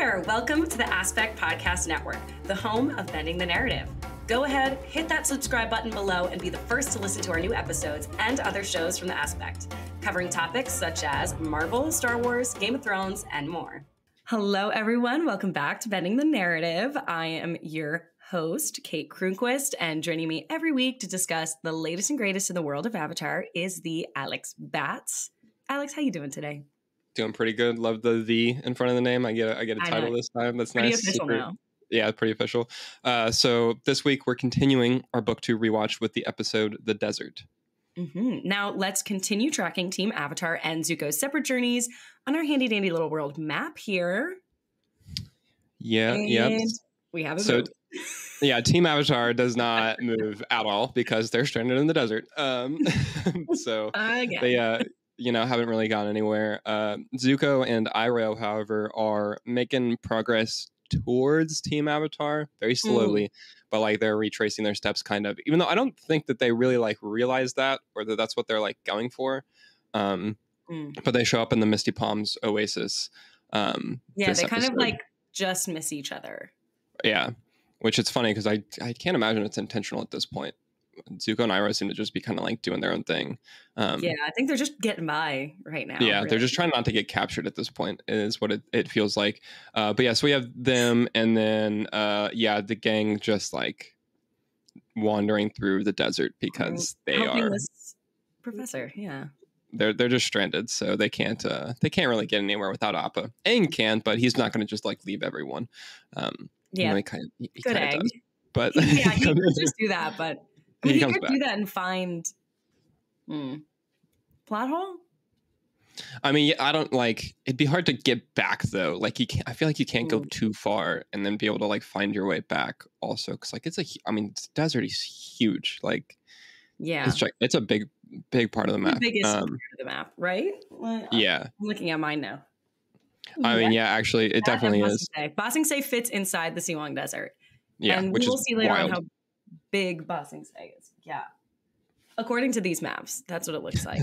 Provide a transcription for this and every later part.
there! Welcome to the Aspect Podcast Network, the home of Bending the Narrative. Go ahead, hit that subscribe button below and be the first to listen to our new episodes and other shows from the Aspect, covering topics such as Marvel, Star Wars, Game of Thrones, and more. Hello, everyone. Welcome back to Bending the Narrative. I am your host, Kate Kroonquist, and joining me every week to discuss the latest and greatest in the world of Avatar is the Alex Batts. Alex, how you doing today? Doing pretty good. Love the "the" in front of the name. I get a title this time. That's pretty nice. Official now. Yeah, pretty official. So this week we're continuing our book 2 rewatch with the episode "The Desert." Mm-hmm. Now let's continue tracking Team Avatar and Zuko's separate journeys on our handy dandy little world map here. Yeah. We have a move. Yeah, Team Avatar does not move at all because they're stranded in the desert. So they haven't really gone anywhere. Zuko and Iroh, however, are making progress towards Team Avatar very slowly, but like they're retracing their steps kind of, even though I don't think that they really like realize that or that that's what they're like going for. But they show up in the Misty Palms Oasis. They kind of like just miss each other. Yeah, which it's funny because I can't imagine it's intentional at this point. Zuko and Iroh seem to just be kind of like doing their own thing. I think they're just getting by right now. Yeah, really. They're just trying not to get captured at this point is what it feels like. But yeah, so we have them and then the gang just like wandering through the desert because they are this professor. Yeah. They're just stranded, so they can't really get anywhere without Appa. Aang can, but he's not going to just like leave everyone. He kind of does. But he could just do that, but he could back. do that and find plot hole. I mean, I don't like. It'd be hard to get back though. Like I feel like you can't go too far and then be able to like find your way back. Also, because like the desert is huge. Like, yeah, it's a big part of the map. The biggest part of the map, right? Well, yeah, I'm looking at mine now. I mean, actually, it definitely is. Ba Sing Se fits inside the Siwang Desert. Yeah, and which we will see later wild. on how big Ba Sing Se is. Yeah. According to these maps, that's what it looks like.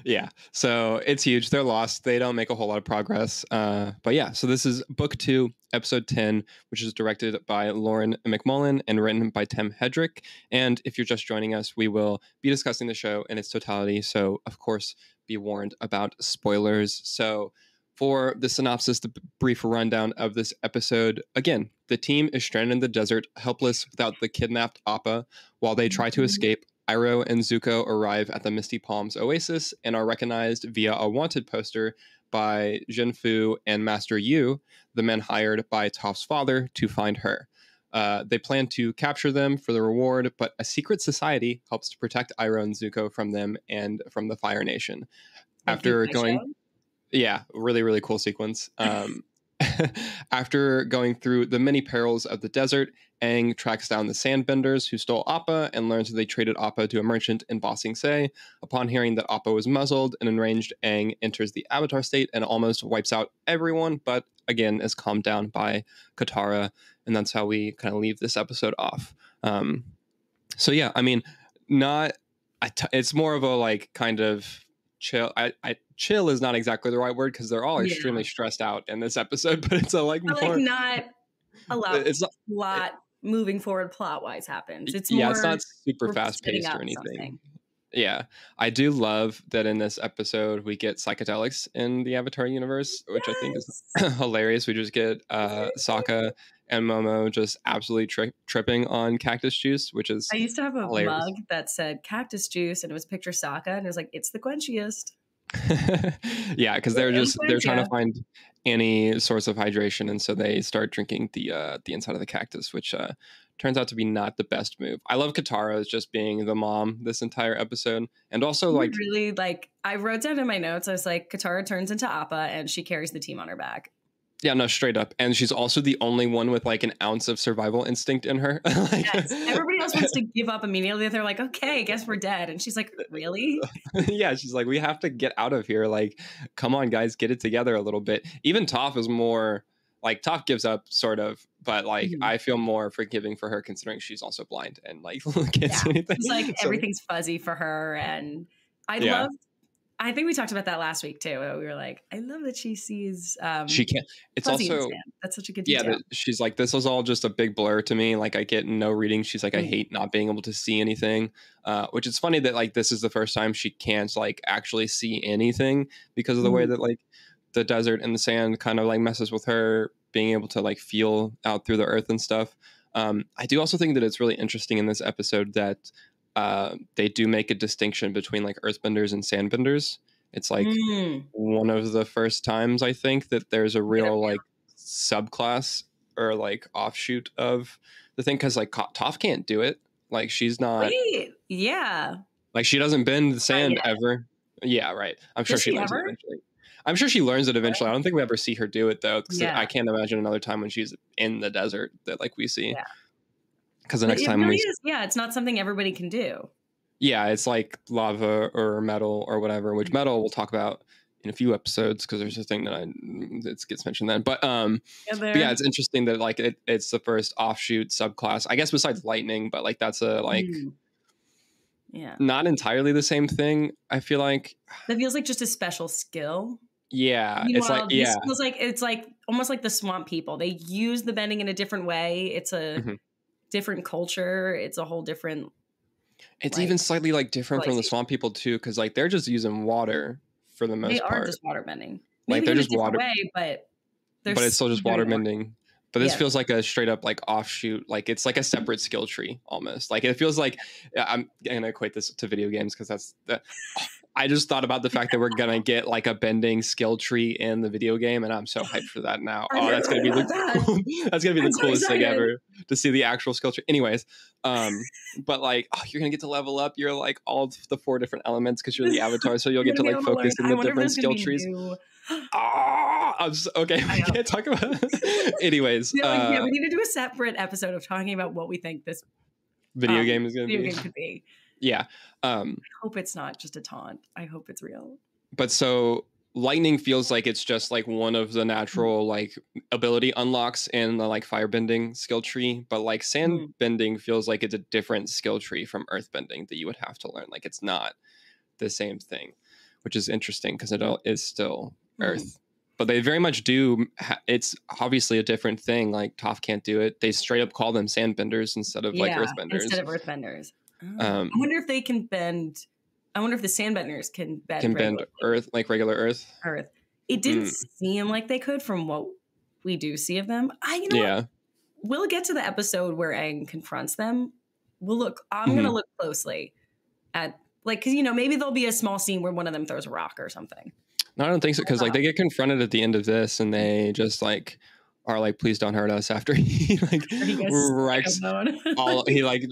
Yeah. So it's huge. They're lost. They don't make a whole lot of progress. But yeah, so this is book 2, episode 10, which is directed by Lauren McMullen and written by Tim Hedrick. And if you're just joining us, we will be discussing the show in its totality. So of course, be warned about spoilers. So for the synopsis, the brief rundown of this episode, again, the team is stranded in the desert, helpless without the kidnapped Appa. While they try to escape, Iroh and Zuko arrive at the Misty Palms Oasis and are recognized via a wanted poster by Jin Fu and Master Yu, the men hired by Toph's father to find her. They plan to capture them for the reward, but a secret society helps to protect Iroh and Zuko from them and from the Fire Nation. Yeah, really, really cool sequence. After going through the many perils of the desert, Aang tracks down the Sandbenders who stole Appa and learns that they traded Appa to a merchant in Ba Sing Se. Upon hearing that Appa was muzzled, an enraged Aang enters the Avatar state and almost wipes out everyone, but again is calmed down by Katara, and that's how we kind of leave this episode off. So yeah, I mean, it's more of a like kind of chill. Chill is not exactly the right word because they're all extremely stressed out in this episode, but it's not a lot moving forward plot wise happens. It's more, it's not super fast paced or anything. Something. Yeah, I do love that in this episode we get psychedelics in the Avatar universe, which I think is hilarious. We just get Sokka and Momo just absolutely tripping on cactus juice, which is I used to have a hilarious. mug that said cactus juice and it was a picture of Sokka and it was like, it's the quenchiest. Yeah, because they're trying to find any source of hydration, and so they start drinking the inside of the cactus, which turns out to be not the best move. I love Katara as just being the mom this entire episode, and also like really like I wrote down in my notes, I was like, Katara turns into Appa and she carries the team on her back. Yeah, no, straight up. And she's also the only one with like an ounce of survival instinct in her. Yes. Everybody else wants to give up immediately. They're like, okay, guess we're dead. And she's like, really? Yeah, she's like, we have to get out of here. Like, come on, guys, get it together a little bit. Even Toph is more like Toph gives up sort of, but like I feel more forgiving for her considering she's also blind and like can't see anything. It's like everything's fuzzy for her. And I loved I think we talked about that last week too. We were like, I love that she sees She can't. It's fuzzy and also sand. That's such a good yeah. detail. She's like, this was all just a big blur to me. Like I get no reading. She's like, I hate not being able to see anything. Which is funny that like this is the first time she can't like actually see anything because of the way that like the desert and the sand kind of like messes with her being able to like feel out through the earth and stuff. I do also think that it's really interesting in this episode that they do make a distinction between like earthbenders and sandbenders. It's like one of the first times I think that there's a real like subclass or like offshoot of the thing, because like Toph can't do it. Like she's not. Wait, yeah. Like she doesn't bend the sand yet. ever. Yeah, right. I'm sure Does she she learns it ever? eventually. I'm sure she learns it eventually. I don't think we ever see her do it though, because Yeah. I can't imagine another time when she's in the desert that like we see. Yeah. Because the But next it time really we is, yeah, it's not something everybody can do. yeah, it's like lava or metal or whatever, which metal we'll talk about in a few episodes because there's a thing that gets mentioned then. But yeah, it's interesting that like it's the first offshoot subclass, I guess, besides lightning, but like that's a like yeah, not entirely the same thing. I feel like that feels like just a special skill. Yeah, Meanwhile, it's like this feels like it's like almost like the swamp people. They use the bending in a different way. It's a different culture. It's a whole different. It's like, even slightly like different from the swamp people too, because like they're just using water for the most part. They are just water bending. Like Maybe they're in just a different water, way, but it's still just water bending. But this feels like a straight up like offshoot, like it's like a separate skill tree almost. Like it feels like I'm gonna equate this to video games because that's the. I just thought about the fact that we're gonna get like a bending skill tree in the video game, and I'm so hyped for that now. Oh, that's gonna be the coolest thing ever to see the actual skill tree. Anyways, but like you're gonna get to level up. You're like all of the 4 different elements because you're the avatar, so you'll get to like focus in the different skill trees. Okay. We can't talk about it. Anyways, yeah, we need to do a separate episode of talking about what we think this video game is going to be. Video game could be. Yeah. I hope it's not just a taunt. I hope it's real. But so lightning feels like it's just like one of the natural like ability unlocks in the like firebending skill tree, but like sand bending feels like it's a different skill tree from earth bending that you would have to learn. Like it's not the same thing, which is interesting because it is still earth. But they very much do. It's obviously a different thing. Like Toph can't do it. They straight up call them sandbenders instead of like earthbenders. Instead of earthbenders. I wonder if they can bend. I wonder if the sandbenders can bend. Can bend earth like regular earth. It didn't seem like they could from what we do see of them. What? We'll get to the episode where Aang confronts them. We'll look. I'm gonna look closely at like because maybe there'll be a small scene where one of them throws a rock or something. No, I don't think so, because like they get confronted at the end of this and they just like are like, please don't hurt us, after he like wrecks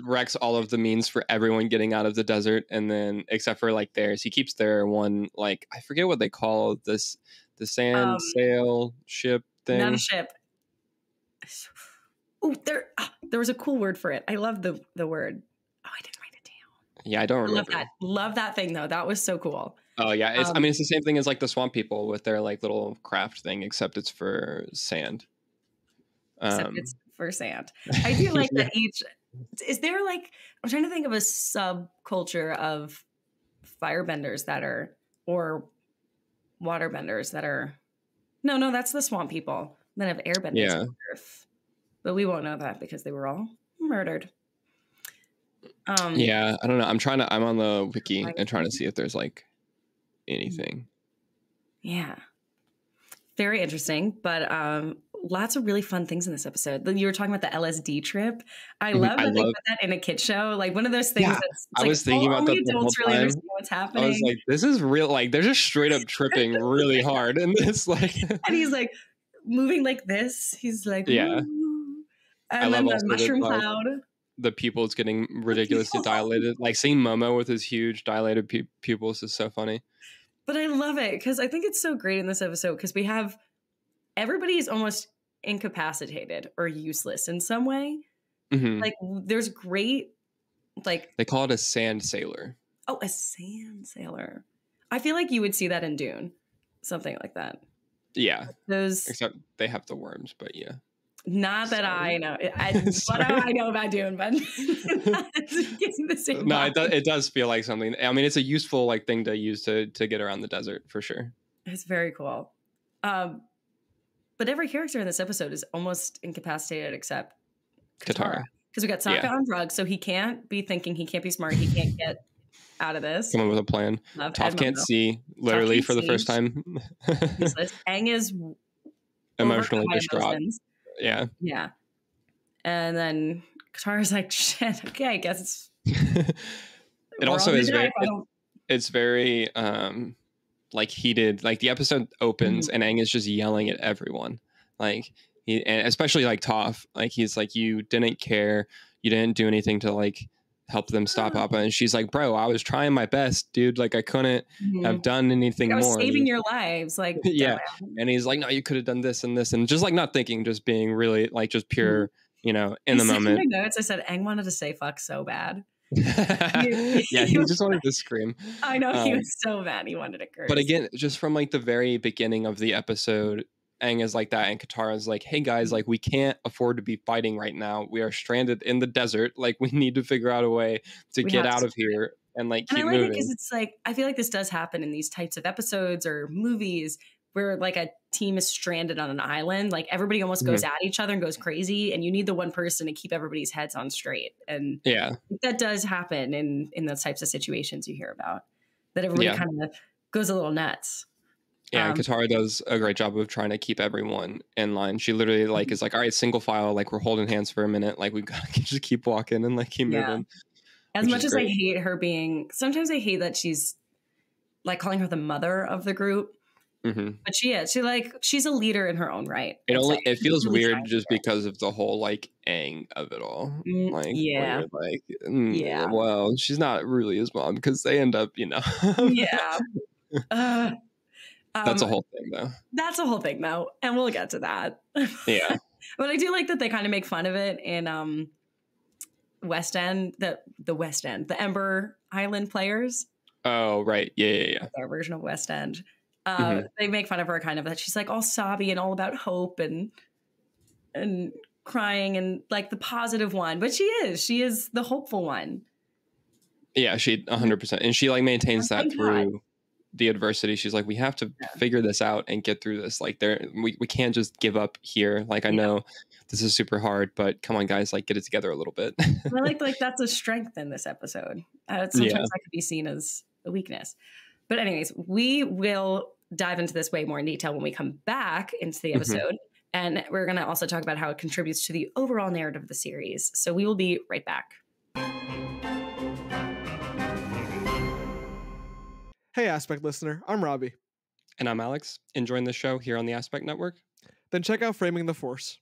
wrecks all of the means for everyone getting out of the desert, and then except for like theirs, he keeps their one, like I forget what they call this, the sand sail ship thing. Not a ship. Oh, there was a cool word for it. I love the word. Oh, I didn't write it down. Yeah, I don't remember. Love that thing though. That was so cool. Oh yeah, it's I mean it's the same thing as like the swamp people with their like little craft thing, except it's for sand. Except it's for sand. I do like that each. Is there like I'm trying to think of a subculture of firebenders that are or waterbenders that are. No, that's the swamp people that have airbenders on Earth, but we won't know that because they were all murdered. Yeah, I don't know. I'm on the wiki and trying to see if there's like anything. Yeah. Very interesting, but lots of really fun things in this episode. You were talking about the LSD trip. I love that they put that in a kid show. Like one of those things that's I was thinking about that the whole time. Really understand what's happening. I was like, this is real. Like they're just straight up tripping really hard in this. Like, and he's like moving like this. He's like, yeah. Woo. And then the mushroom cloud. The pupils getting ridiculously dilated. Like seeing Momo with his huge dilated pupils is so funny. But I love it because I think it's so great in this episode because we have everybody is almost incapacitated or useless in some way. Like there's great, like they call it a sand sailor. Oh, a sand sailor. I feel like you would see that in Dune, something like that. Yeah, those except they have the worms, but yeah. Not that Sorry. I know. What do I know about Dune, but it gives me the same No, vibe. it does feel like something. I mean, it's a useful like thing to use to get around the desert for sure. It's very cool. But every character in this episode is almost incapacitated except Katara. Because we got Sokka on drugs, so he can't be thinking, he can't be smart, he can't get out of this. Come up with a plan. Toph can't see, literally for the first time. Useless. Aang is emotionally distraught. Yeah. Yeah. And then Katara's like, shit, okay, I guess it's... It also is very... It's very... like heated. Like the episode opens and Aang is just yelling at everyone. Like... and especially like Toph, like he's like, you didn't care, you didn't do anything to like help them stop Appa, and she's like, bro, I was trying my best, dude, like I couldn't have done anything more. I was saving your lives, like yeah. And he's like, no, you could have done this and this, and just like not thinking, just being really like just pure, you know, in the moment. In my notes I said Aang wanted to say fuck so bad. Yeah, he just wanted to scream. I know, he was so mad, he wanted to curse. But again, just from like the very beginning of the episode, Aang is like that, and Katara's like, hey guys, like we can't afford to be fighting right now. We are stranded in the desert. Like we need to figure out a way to get out of here and like keep moving. Because it's like, I feel like this does happen in these types of episodes or movies where like a team is stranded on an island. Like everybody almost goes at each other and goes crazy, and you need the one person to keep everybody's heads on straight. And that does happen in those types of situations you hear about, that everybody kind of goes a little nuts. Yeah, Katara does a great job of trying to keep everyone in line. She literally like is like, all right, single file, like we're holding hands for a minute, like we've got to just keep walking and like keep moving. As much as I hate her being, sometimes I hate that she's like calling her the mother of the group. But she's a leader in her own right. It feels weird just because of the whole like Aang of it all. Well, she's not really his mom because they end up, you know. That's a whole thing, though. That's a whole thing, though, and we'll get to that. Yeah, but I do like that they kind of make fun of it in West End, the West End, the Ember Island players. Oh, right, yeah. Our version of West End. They make fun of her kind of that she's like all sobby and all about hope and crying and like the positive one, but she is the hopeful one. Yeah, she 100%, and she like maintains that through the adversity. She's like, we have to figure this out and get through this. Like we can't just give up here. Like I know this is super hard, but come on guys, like get it together a little bit. I like that's a strength in this episode. Sometimes that could be seen as a weakness. But anyways, we will dive into this way more in detail when we come back into the episode. And we're going to also talk about how it contributes to the overall narrative of the series. So we will be right back. Hey, Aspect listener, I'm Robbie. And I'm Alex, enjoying the show here on the Aspect Network. Then check out Framing the Force.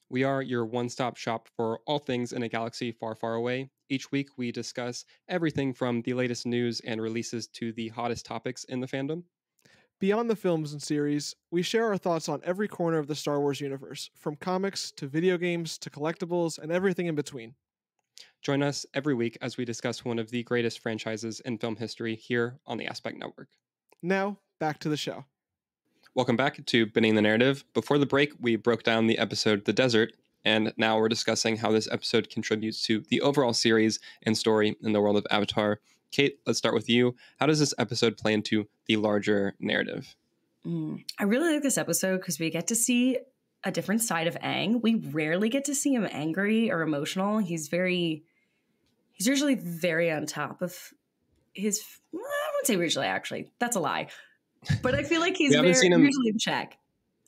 We are your one-stop shop for all things in a galaxy far, far away. Each week, we discuss everything from the latest news and releases to the hottest topics in the fandom. Beyond the films and series, we share our thoughts on every corner of the Star Wars universe, from comics to video games to collectibles and everything in between. Join us every week as we discuss one of the greatest franchises in film history here on the Aspect Network. Now, back to the show. Welcome back to Bending the Narrative. Before the break, we broke down the episode The Desert, and now we're discussing how this episode contributes to the overall series and story in the world of Avatar. Kate, let's start with you. How does this episode play into the larger narrative? I really like this episode because we get to see a different side of Aang. We rarely get to see him angry or emotional. He's usually very on top of his, I wouldn't say usually, actually. That's a lie. But I feel like he's usually in check.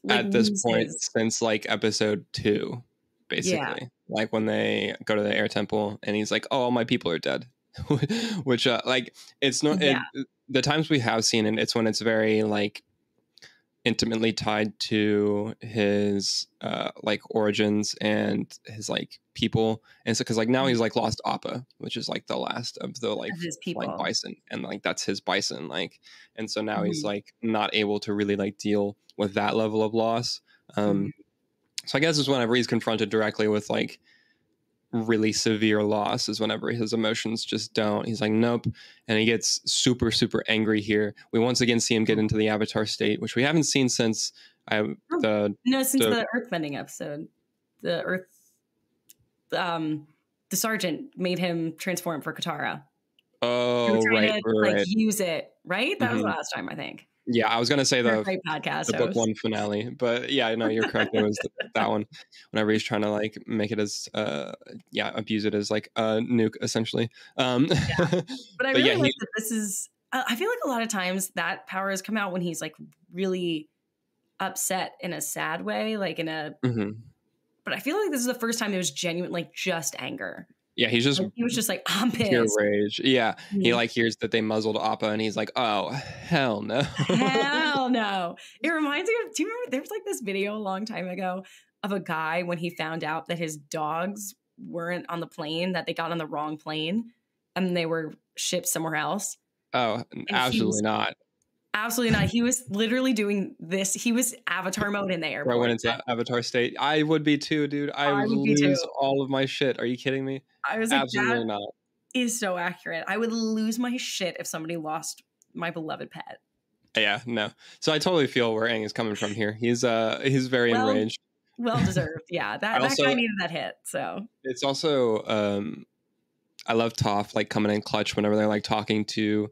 Like, at this point since like episode 2, basically. Yeah. Like when they go to the air temple and he's like, oh, all my people are dead. Which like it's not the times we have seen it, it's when it's very like intimately tied to his like origins and his like people, and so because like now he's like lost Appa, which is like the last of the like his people, like bison, and like that's his bison, like, and so now he's like not able to really like deal with that level of loss. So I guess it's whenever he's confronted directly with like really severe loss is whenever his emotions just don't. He's like, nope. And he gets super, super angry here. We once again see him get into the Avatar state, which we haven't seen since since the Earthbending episode. the Earth, the sergeant made him transform for Katara. They were Oh, trying to like right. use it, right? That was Mhm. last time, I think. Yeah, I was gonna say You're a the great podcast the book host. one finale, but yeah, no, you're correct. It was that one. Whenever he's trying to like make it as abuse it as like a nuke essentially. But I But yeah, really like he that this is, I feel like a lot of times that power has come out when he's like really upset in a sad way, like in a, mhm. but I feel like this is the first time it was genuine, like just anger. Yeah, he's just Like he was just like, I'm pure pissed. rage. Yeah, he Mhm. like hears that they muzzled Appa, and he's like, "Oh hell no!" Hell no. It reminds me of, do you remember there was like this video a long time ago of a guy when he found out that his dogs weren't on the plane, that they got on the wrong plane and they were shipped somewhere else. Oh, And he absolutely was not. absolutely not. He was literally doing this. He was avatar mode in the Where I airport. went into Avatar state. I would be too, dude. I I would would be too. lose all of my shit. Are you kidding me? I was like, that Absolutely not. is so accurate. I would lose my shit if somebody lost my beloved pet. Yeah, no. So I totally feel where Aang is coming from here. He's very Well, enraged. well deserved. Yeah, I that also guy needed that hit. So it's also I love Toph like coming in clutch whenever they're like talking to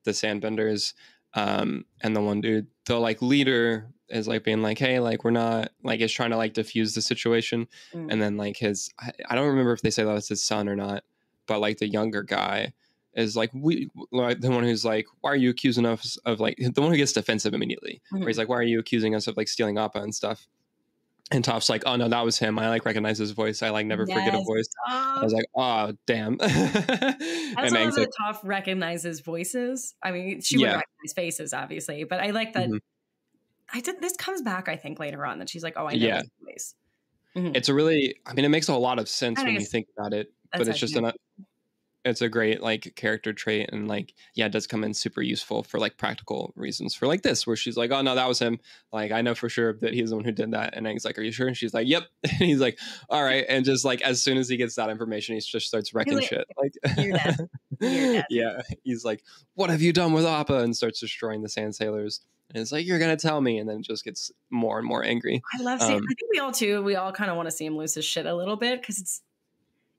the sandbenders. And the one dude, the like leader is like being like, hey, like we're not like is trying to like diffuse the situation. And then like I don't remember if they say that was his son or not, but like the younger guy is like like the one who's like, why are you accusing us of like the one who gets defensive immediately, where he's like, why are you accusing us of like stealing Appa and stuff? And Toph's like, oh no, that was him. I like recognize his voice. I like never forget a voice. I was like, oh damn. I And also love Aang's like, that Toph recognizes voices. I mean, she would yeah. recognize faces, obviously, but I like that. Mhm. This comes back, I think, later on that she's like, oh, I know Yeah. his voice. Mhm. It's a really, I mean, it makes a lot of sense I when think you think about it, that's but it's actually just it's a great like character trait, and like yeah, it does come in super useful for like practical reasons for like this, where she's like, oh no, that was him. Like I know for sure that he's the one who did that, and Aang's like, are you sure? And she's like, yep. And he's like, all right, and just like as soon as he gets that information, he just starts wrecking like, shit. Like you're dead. You're dead. yeah, he's like, what have you done with Appa? And starts destroying the sand sailors. And it's like, you're gonna tell me, and then just gets more and more angry. I love seeing. I think we all kind of want to see him lose his shit a little bit because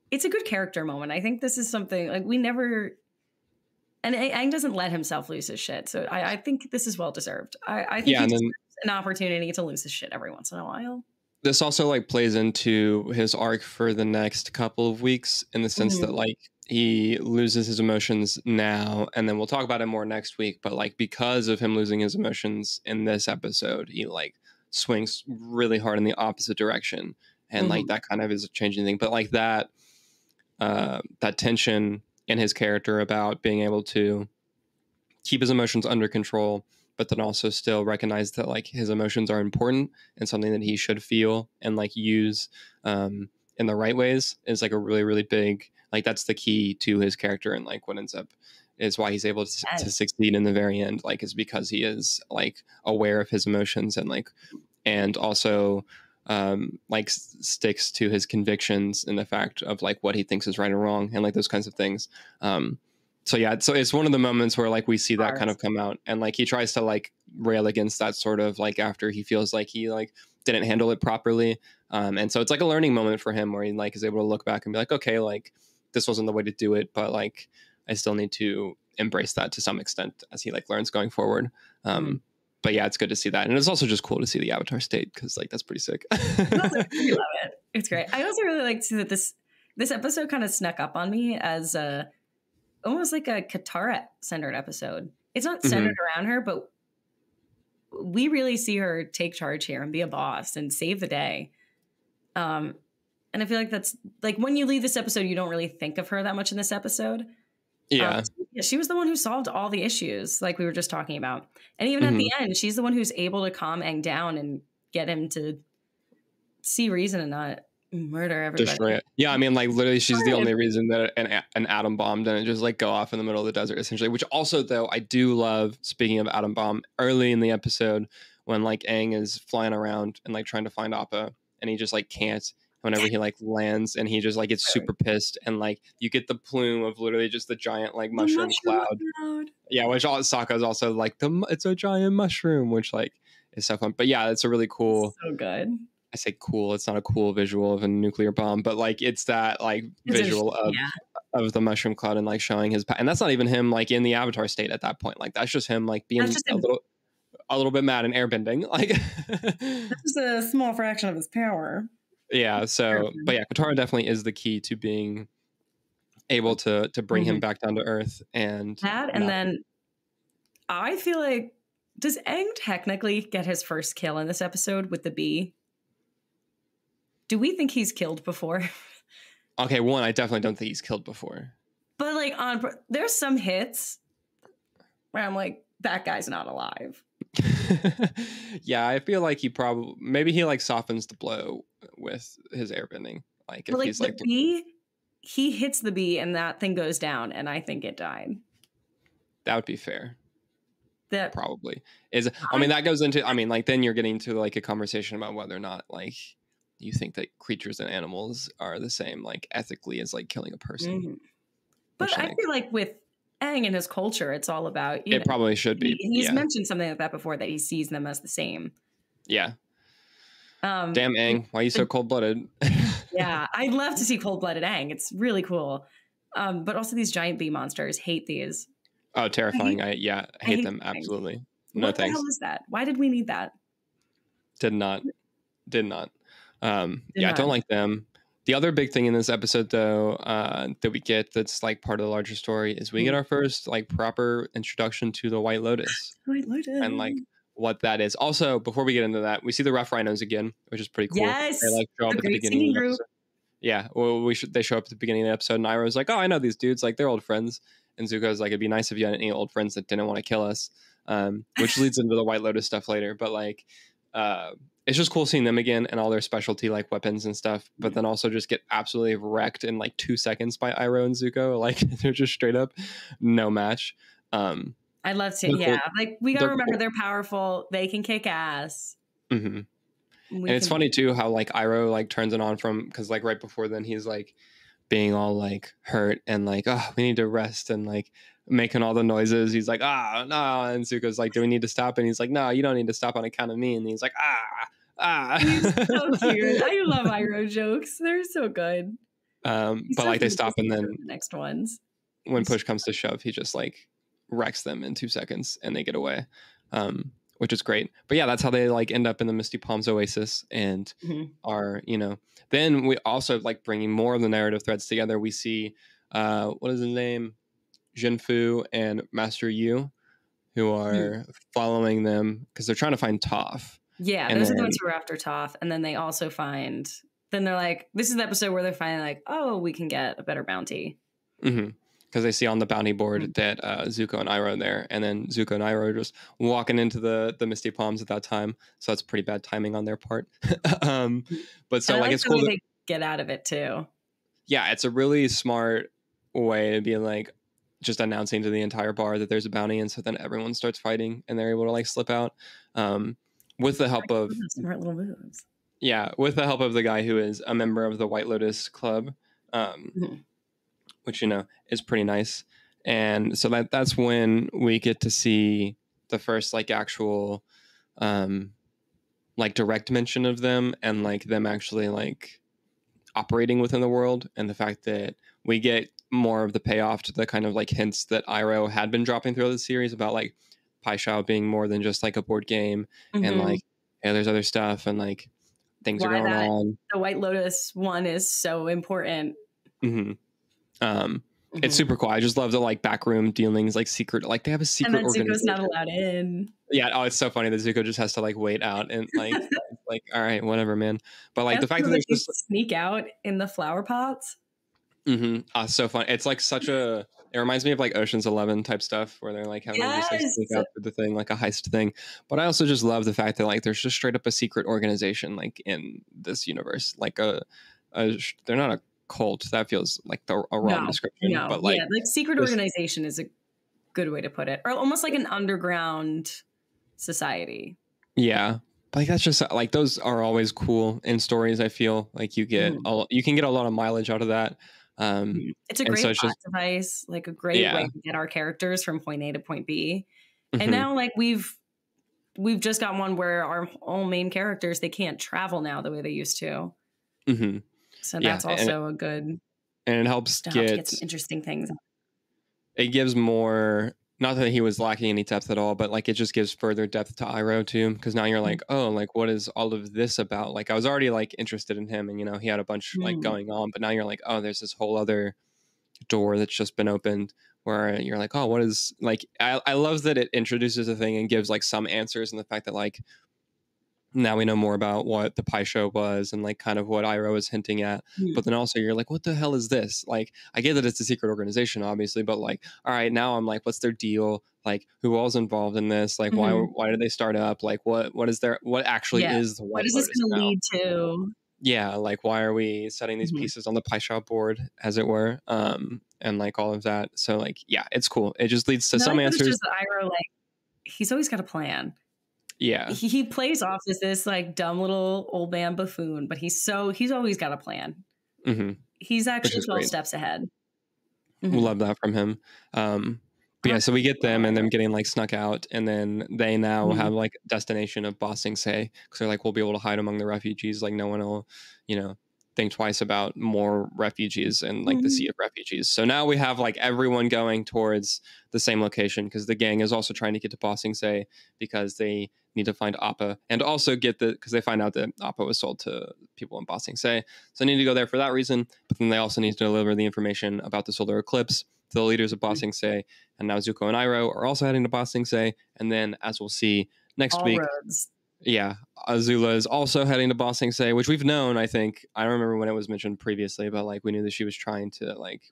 it's a good character moment. I think this is something like we never, and Aang doesn't let himself lose his shit. So I think this is well deserved. I think Yeah, he and then deserves an opportunity to lose his shit every once in a while. this also like plays into his arc for the next couple of weeks in the sense that like he loses his emotions now, and then we'll talk about it more next week, but like because of him losing his emotions in this episode, he like swings really hard in the opposite direction, and like that kind of is a changing thing. But like that tension in his character about being able to keep his emotions under control, but then also still recognize that like his emotions are important and something that he should feel and like use in the right ways is like a really, really big, like that's the key to his character, and like what ends up is why he's able to succeed in the very end, like is because he is like aware of his emotions and like, and also like sticks to his convictions and the fact of like what he thinks is right or wrong and like those kinds of things. So yeah, so it's one of the moments where like we see that kind of come out, and like he tries to like rail against that sort of like after he feels like he like didn't handle it properly. And so it's like a learning moment for him where he like is able to look back and be like, okay, like this wasn't the way to do it, but like I still need to embrace that to some extent as he like learns going forward. But yeah, it's good to see that. And it's also just cool to see the Avatar state because like that's pretty sick. I love it. It's great. I also really like to see that this episode kind of snuck up on me as almost like a Katara centered episode. It's not centered around her, but we really see her take charge here and be a boss and save the day. And I feel like that's like when you leave this episode, you don't really think of her that much in this episode. Yeah. She was the one who solved all the issues like we were just talking about. And even at the end, she's the one who's able to calm Aang down and get him to see reason and not murder everybody. Destroy it. Yeah, I mean, like literally she's the only reason that an atom bomb didn't just like go off in the middle of the desert essentially, which also though I do love, speaking of atom bomb, early in the episode when like Aang is flying around and like trying to find Appa and he just like can't whenever he like lands, and he just like gets super pissed, and like you get the plume of literally just the giant like mushroom cloud. Yeah, which Sokka is also like it's a giant mushroom, which like is so fun. But yeah, it's a really cool. So good. I say cool. It's not a cool visual of a nuclear bomb, but like it's that like visual of the mushroom cloud and like showing his and that's not even him like in the avatar state at that point. Like that's just him like being a little bit mad and airbending. Like that's just a small fraction of his power. Yeah. So, but yeah, Katara definitely is the key to being able to bring him back down to earth and that. And then I feel like, does Aang technically get his first kill in this episode with the bee? Do we think he's killed before? Okay, one, I definitely don't think he's killed before. But like there's some hits where I'm like, that guy's not alive. Yeah, I feel like maybe he like softens the blow with his airbending. Like if he's like the bee, he hits the bee and that thing goes down, and I think it died. That would be fair. That probably is. I mean, that goes into. I mean, like then you're getting to like a conversation about whether or not like you think that creatures and animals are the same, like ethically, as like killing a person. But I feel like with Aang and his culture, it's all about. It probably should be. He's mentioned something like that before, that he sees them as the same. Yeah. Damn Aang, why are you so cold-blooded? Yeah, I'd love to see cold-blooded Aang. It's really cool. But also these giant bee monsters. Hate these. Oh, terrifying! I hate them absolutely. No thanks. What the hell is that? Why did we need that? Did not. I don't like them. The other big thing in this episode, though, that we get that's like part of the larger story is we get our first like proper introduction to the White Lotus. White Lotus. And like what that is. Also, before we get into that, we see the rough rhinos again, which is pretty cool. Yes, they like show up at the beginning of the episode. Yeah, well, they show up at the beginning of the episode, and Iroh's like, "Oh, I know these dudes. Like they're old friends." And Zuko's like, "It'd be nice if you had any old friends that didn't want to kill us," which leads into the White Lotus stuff later. But like, it's just cool seeing them again and all their specialty like weapons and stuff. But then also just get absolutely wrecked in like 2 seconds by Iroh and Zuko. Like they're just straight up no match. I'd love to. Yeah, like we gotta remember they're powerful. They can kick ass. Mm-hmm. And it's funny too how like Iroh like turns it on from, because like right before then he's like being all like hurt and like, oh, we need to rest, and like making all the noises. He's like, ah, no, and Zuko's like, do we need to stop? And he's like, no, you don't need to stop on account of me. And he's like, ah. He's so cute. I love Iroh jokes. They're so good. But like they stop, and then the next ones, when push comes to shove, he just like wrecks them in 2 seconds and they get away. Which is great. But yeah, that's how they like end up in the Misty Palms Oasis and are, then we also like bringing more of the narrative threads together. We see, what is his name? Jinfu and Master Yu, who are following them because they're trying to find Toph. Yeah, those are the ones who are after Toph. And then they also find, then they're like, this is the episode where they're finally like, oh, we can get a better bounty. Because they see on the bounty board that Zuko and Iroh are there, and then Zuko and Iroh are just walking into the Misty Palms at that time. So that's pretty bad timing on their part. But so like it's cool. They get out of it too. Yeah, it's a really smart way to be like just announcing to the entire bar that there's a bounty, and so then everyone starts fighting, and they're able to like slip out with the help of smart little moves. Yeah, with the help of the guy who is a member of the White Lotus Club. Which is pretty nice. And so that's when we get to see the first like actual like direct mention of them, and like them actually like operating within the world, and the fact that we get more of the payoff to the kind of like hints that Iroh had been dropping throughout the series about like Pai Shao being more than just like a board game, and like there's other stuff, and like things are going on. The White Lotus one is so important. It's super cool. I just love the like backroom dealings, like secret, like they have a secret organization. And then Zuko's not allowed in. Yeah. Oh, it's so funny that Zuko just has to like wait out and like, like, all right, whatever, man. But like the fact that there's just sneak out in the flower pots. So fun. It's like it reminds me of like Ocean's 11 type stuff where they're like having to just like sneak out through the thing, like a heist thing. But I also just love the fact that like there's just straight up a secret organization like in this universe, like they're not a cult. That feels like a wrong description. No, but like secret organization is a good way to put it, or almost like an underground society. Yeah, like that's just like those are always cool in stories. I feel like you can get a lot of mileage out of that. It's a great plot device, like a great way to get our characters from point A to point B. And now like we've we've just got one where our all main characters, they can't travel now the way they used to. Mm-hmm. So that's also a good, and it helps to get some interesting things. It gives more, not that he was lacking any depth at all, but like it just gives further depth to Iroh too, because now you're like, oh, like what is all of this about? Like I was already like interested in him, and you know he had a bunch like going on, but now you're like, oh, there's this whole other door that's just been opened where you're like, oh, what is, like I love that it introduces a thing and gives like some answers, and the fact that like now we know more about what the pie show was and like kind of what Iroh was hinting at. But then also you're like, what the hell is this? Like, I get that it's a secret organization, obviously, but like, all right, now I'm like, what's their deal? Like, who all's involved in this? Like, why did they start up? Like, what is there? What actually is the White What is this going to lead to? Yeah, like, why are we setting these pieces on the pie shop board, as it were? And like all of that. So like, yeah, it's cool. It just leads to some answers. It's just Iroh, like, he's always got a plan. Yeah, he plays off as this like dumb little old man buffoon, but he's always got a plan. He's actually 12 steps ahead. We love that from him. But yeah, so we get them and them getting like snuck out, and then they now have like a destination of Ba Sing Se, because they're like, we'll be able to hide among the refugees. Like no one will, you know, think twice about more refugees and like the sea of refugees. So now we have like everyone going towards the same location, because the gang is also trying to get to Ba Sing Se because they need to find Appa, and also get because they find out that Appa was sold to people in Ba Sing Se. So they need to go there for that reason. But then they also need to deliver the information about the solar eclipse to the leaders of Ba Sing Se. And now Zuko and Iroh are also heading to Ba Sing Se. And then, as we'll see next week, Azula is also heading to Ba Sing Se, which we've known, I think. I don't remember when it was mentioned previously, but like we knew that she was trying to like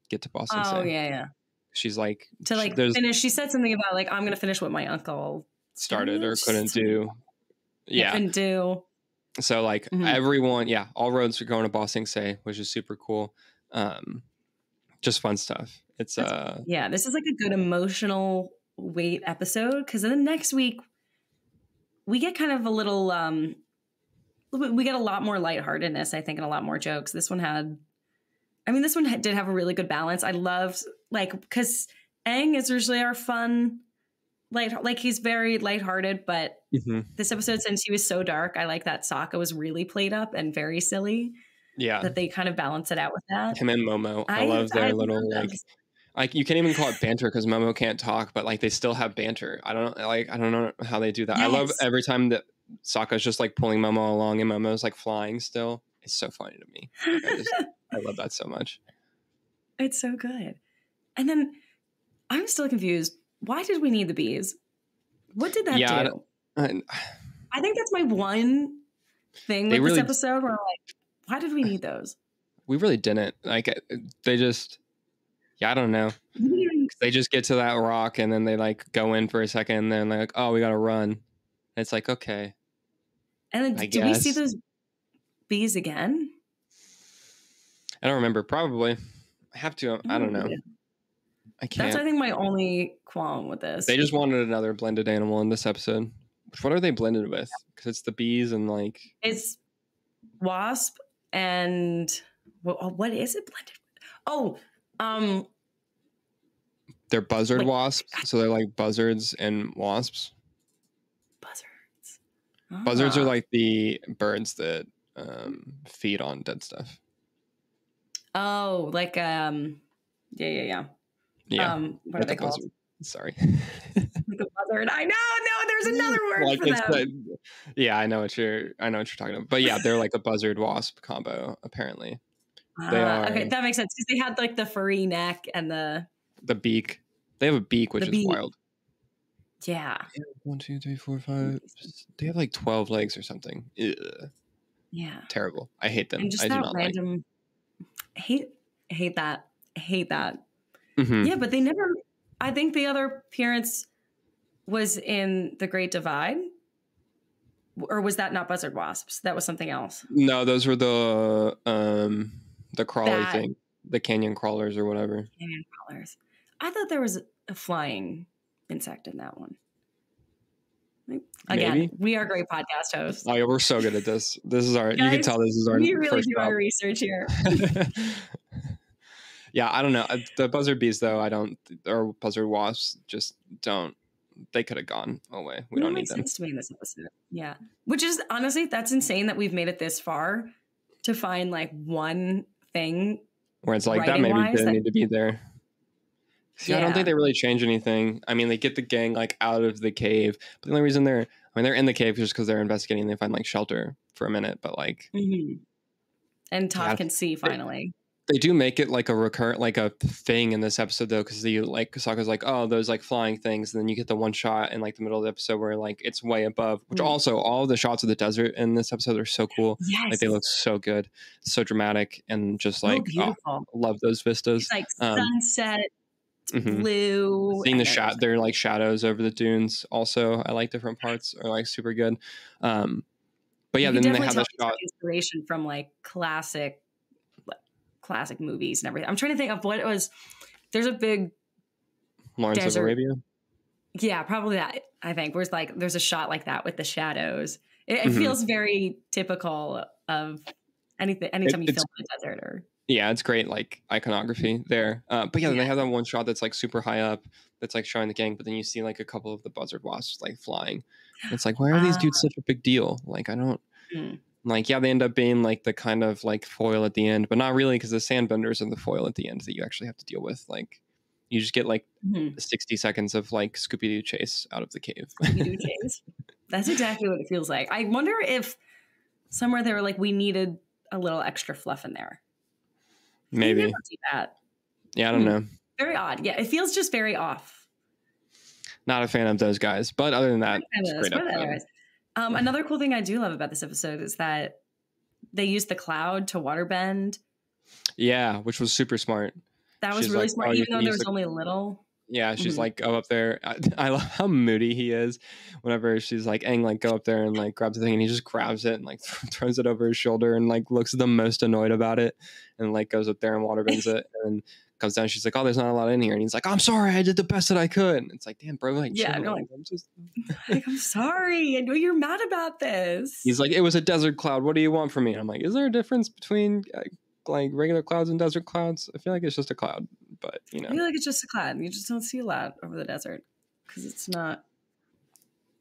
get to Ba Sing Se. Oh, yeah. She's like, to like finish. She said something about like, I'm going to finish what my uncle started or couldn't do. Yeah. Couldn't do. So like everyone, all roads are going to Ba Sing Se, which is super cool. Just fun stuff. It's this is like a good emotional weight episode, because then next week we get kind of a little we get a lot more lightheartedness, I think, and a lot more jokes. This one did have a really good balance. I loved, like, because Aang is usually our fun he's very lighthearted, but this episode, since he was so dark, I like that Sokka was really played up and very silly. Yeah, that they kind of balance it out with that. Him and Momo, I love their little like you can't even call it banter because Momo can't talk, but like they still have banter. I don't know how they do that. Yes. I love every time that Sokka's just like pulling Momo along and Momo's like flying still. It's so funny to me. I love that so much. It's so good. And then I'm still confused. Why did we need the bees? What did that do? I think that's my one thing with this episode where I'm like, why did we need those? We really didn't. Like, they just, I don't know. They just get to that rock and then they like go in for a second and then they're like, oh, we got to run. And it's like, okay. And then do we see those bees again? I don't remember. Probably. I have to. I don't know. I can't. That's, I think, my only qualm with this. They just wanted another blended animal in this episode. What are they blended with? Because it's the bees and like... It's wasp and... What is it blended with? Oh, they're buzzard wasps. So they're like buzzards and wasps. Buzzards. Buzzards are like the birds that feed on dead stuff. Oh, like yeah. Yeah. What are they called? Sorry. Like a buzzard. I know. No, there's another word like for them. Yeah, I know what you're talking about. But yeah, they're like a buzzard wasp combo, apparently. They are. Okay, that makes sense, because they had like the furry neck and the beak. They have a beak, which is wild. Yeah. 1, 2, 3, 4, 5. They have like 12 legs or something. Ugh. Yeah. Terrible. I hate them. And just I that do not random. Like. Hate that. Yeah, but they never. I think the other appearance was in The Great Divide, or was that not buzzard wasps? That was something else. No, those were the crawler thing, the canyon crawlers or whatever. Canyon crawlers. I thought there was a flying insect in that one. Again, we are great podcast hosts. Oh yeah, we're so good at this. This is our. Guys, you can tell this is our. We really first do job. our research here. Yeah, I don't know. The buzzard bees, though, or buzzard wasps, just don't they could have gone away. We That don't need makes them. sense to me in this episode. Yeah. Which is honestly, that's insane that we've made it this far to find like one thing Where it's like that maybe writing-wise didn't that- need to be there. See, I don't Yeah. think they really change anything. I mean, they get the gang like out of the cave, but the only reason they're in the cave just because they're investigating. They find like shelter for a minute, but like, Mhm. And Toph Yeah, can see finally. they do make it like a recurrent, like a thing in this episode though, because you like Sokka's like, oh, those like flying things, and then you get the one shot in like the middle of the episode where like it's way above. Which also all of the shots of the desert in this episode are so cool. Yes. Like they look so good, so dramatic, and just So like beautiful. love those vistas. It's like sunset, it's Mhm. blue. Seeing the and shot, they're like shadows over the dunes. Also, I like different parts are like super good. But yeah, you can then they definitely have tell the it's got shot. inspiration from like classic movies and everything. I'm trying to think of what it was. There's a big, Lawrence desert. of Arabia. yeah, probably that. I think where's like there's a shot like that with the shadows. It Mhm. feels very typical of anything. Anytime you It's- film in the desert, or Yeah, it's great, like iconography there. But yeah, then they have that one shot that's like super high up, that's like showing the gang. But then you see like a couple of the buzzard wasps like flying. And it's like, why are these dudes such a big deal? Like, I don't Mm. like. Yeah, they end up being like the kind of like foil at the end, but not really because the sandbenders are the foil at the end that you actually have to deal with. Like, you just get like Mhm. 60 seconds of like Scooby Doo chase out of the cave. Scooby-Doo chase. That's exactly what it feels like. I wonder if somewhere they were like, we needed a little extra fluff in there. They Maybe. never do that. Yeah, I don't know. Very odd. Yeah, it feels just very off. Not a fan of those guys, but other than that, it's a great episode. Anyways. Another cool thing I do love about this episode is that they used the cloud to waterbend. Yeah, which was super smart. That was She's really like, smart, "Oh, you even can though there use was the-" only a little. Yeah, she's Mhm. like, go up there. I love how moody he is. Whenever she's like, Aang, like, go up there and like grabs the thing, and he just grabs it and like throws it over his shoulder and like looks the most annoyed about it, and like goes up there and waterbends it, and comes down. She's like, oh, there's not a lot in here, and he's like, I'm sorry, I did the best that I could. And it's like, damn, bro, like, Yeah, chill. no, like- I'm just... Like, I'm sorry. I know you're mad about this. He's like, it was a desert cloud. What do you want from me? I'm like, is there a difference between like regular clouds and desert clouds? I feel like it's just a cloud, but you know. I feel like it's just a cloud. You just don't see a lot over the desert because it's not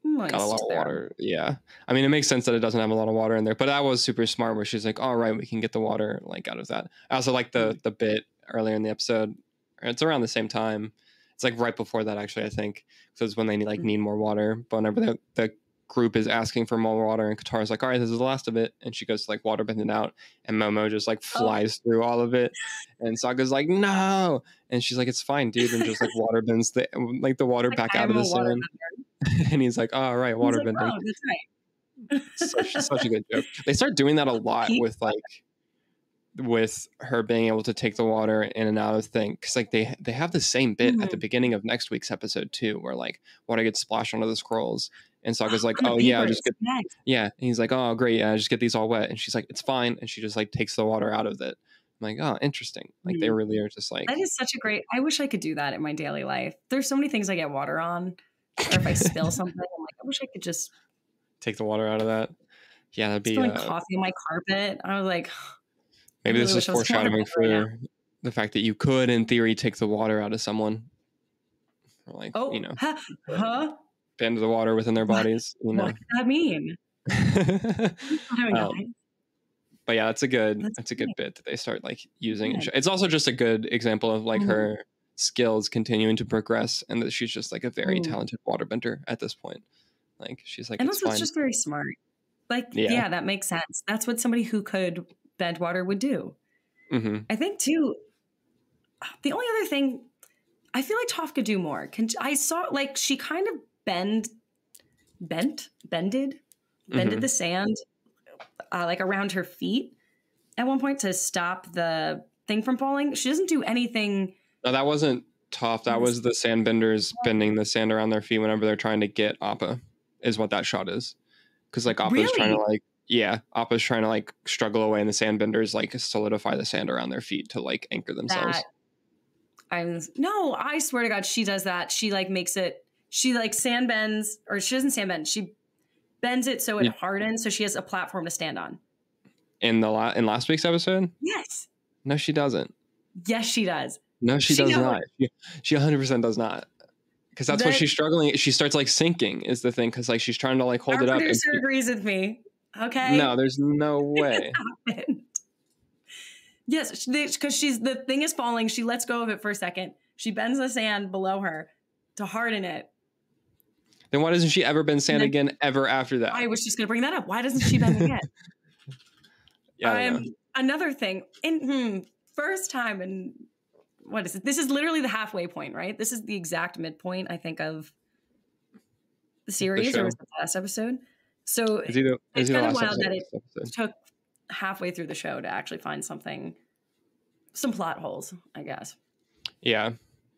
moist Got a lot of there. water. Yeah. I mean, it makes sense that it doesn't have a lot of water in there, but that was super smart where she's like, all right, we can get the water like out of that. I also like the bit earlier in the episode. It's around the same time. It's like right before that, actually, I think. So it's when they need more water. But whenever the group is asking for more water and Katara's like, all right, this is the last of it. And she goes to like water bend it out. And Momo just like flies through all of it. And Sokka's like, no. And she's like, it's fine, dude. And just like water bends the water Like, back I out of am the a water sand. bender. And he's like, oh, all right, water He's like, bending. oh, that's right. Such a good joke. They start doing that a lot He- with her being able to take the water in and out of things, because like they have the same bit at the beginning of next week's episode too, where like water gets splashed onto the scrolls, and Sokka's like, On the oh yeah, papers. just get Yes. yeah, and he's like, oh great, yeah, just get these all wet, and she's like, it's fine, and she just like takes the water out of it. I'm like, oh, interesting. Like they really are just like, That is such a great. I wish I could do that in my daily life. There's so many things I get water on, or if I spill something, I'm like, I wish I could just take the water out of that. Yeah, that'd be spilling coffee on my carpet. I was like, maybe I this really is wish I was water foreshadowing bender right for the fact that you could, in theory, take the water out of someone, or like, oh, you know, huh? bend the water within their bodies. You know. What does that mean? But yeah, that's a good bit that they start like using. And it's also just a good example of like her skills continuing to progress, and that she's just like a very talented waterbender at this point. Like she's like, and it's also fine. it's just very smart. Like, Yeah. yeah, that makes sense. That's what somebody who could bend water would do. Mm-hmm. I think too. The only other thing, I feel like Toph could do more. I saw like she kind of bended the sand like around her feet at one point to stop the thing from falling. She doesn't do anything. No, that wasn't Toph. That was the sandbenders bending the sand around their feet whenever they're trying to get Appa, is what that shot is. Because like Appa's trying to like, yeah, Appa's trying to like struggle away, and the sandbenders like solidify the sand around their feet to like anchor themselves. No, I swear to God, she does that. She like makes it, she like sandbends, or she doesn't sandbend. She bends it so it hardens, so she has a platform to stand on. In last week's episode? Yes. No, she doesn't. Yes, she does. No, she does not. She 100% does not. Because that's what she's struggling. She starts like sinking is the thing. Because like she's trying to like hold it up. Our producer agrees with me. Okay. No, there's no way. Yes, because the thing is falling. She lets go of it for a second. She bends the sand below her to harden it. Then why doesn't she ever bend sand again ever after that? I was just going to bring that up. Why doesn't she bend again? Yeah. Another thing. First time in what is it? This is literally the halfway point, right? This is the exact midpoint, I think, of the series, or was it the last episode? So it's kind of wild that it took halfway through the show to actually find some plot holes, I guess. Yeah.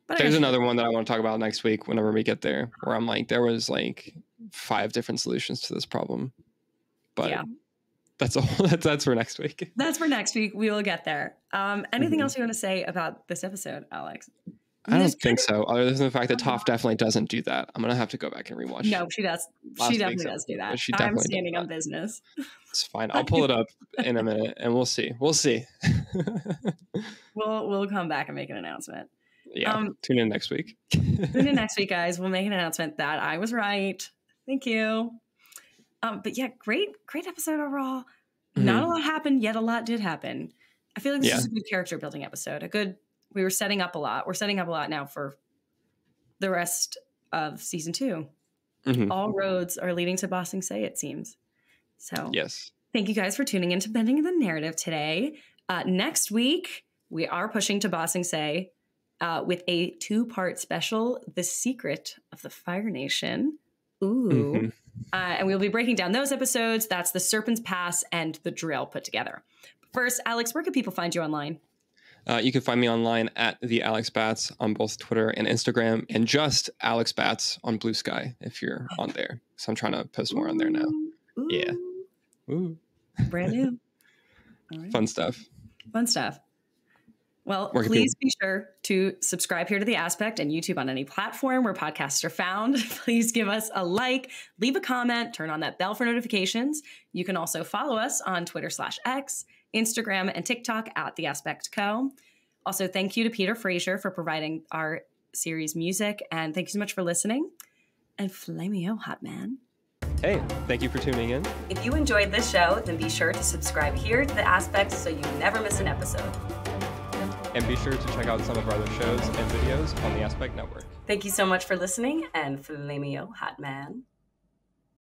But there's another one that I want to talk about next week whenever we get there, where I'm like, there was like 5 different solutions to this problem. But yeah. That's for next week. That's for next week. We will get there. Anything else you want to say about this episode, Alex? I don't think so. Other than the fact that Toph definitely doesn't do that. I'm gonna have to go back and rewatch. No, she does. She definitely does do that. I'm standing on business. It's fine. I'll pull it up in a minute, and we'll see. We'll see. We'll come back and make an announcement. Yeah. Tune in next week. Tune in next week, guys. We'll make an announcement that I was right. Thank you. But yeah, great episode overall. Mm-hmm. Not a lot happened, yet a lot did happen. I feel like this is a good character building episode. We were setting up a lot. We're setting up a lot now for the rest of season 2. Mm-hmm. All roads are leading to Ba Sing Se, it seems. So yes. Thank you guys for tuning in to Bending the Narrative today. Next week, we are pushing to Ba Sing Se with a 2-part special, The Secret of the Fire Nation. Ooh. Mm-hmm. And we'll be breaking down those episodes. That's the Serpent's Pass and the Drill put together. First, Alex, where can people find you online? You can find me online at the Alex Bats on both Twitter and Instagram, and just Alex Bats on Blue Sky if you're on there. So I'm trying to post more on there now. Ooh. Yeah. Ooh. Brand new. All right. Fun stuff. Well, please be sure to subscribe here to The Aspect and YouTube on any platform where podcasts are found. Please give us a like, leave a comment, turn on that bell for notifications. You can also follow us on Twitter/X, Instagram, and TikTok at The Aspect Co. Also, thank you to Peter Frazier for providing our series music. And thank you so much for listening. And flameo, hot man. Hey, thank you for tuning in. If you enjoyed this show, then be sure to subscribe here to The Aspect so you never miss an episode. And be sure to check out some of our other shows and videos on the Aspect Network. Thank you so much for listening, and flameo, hot man.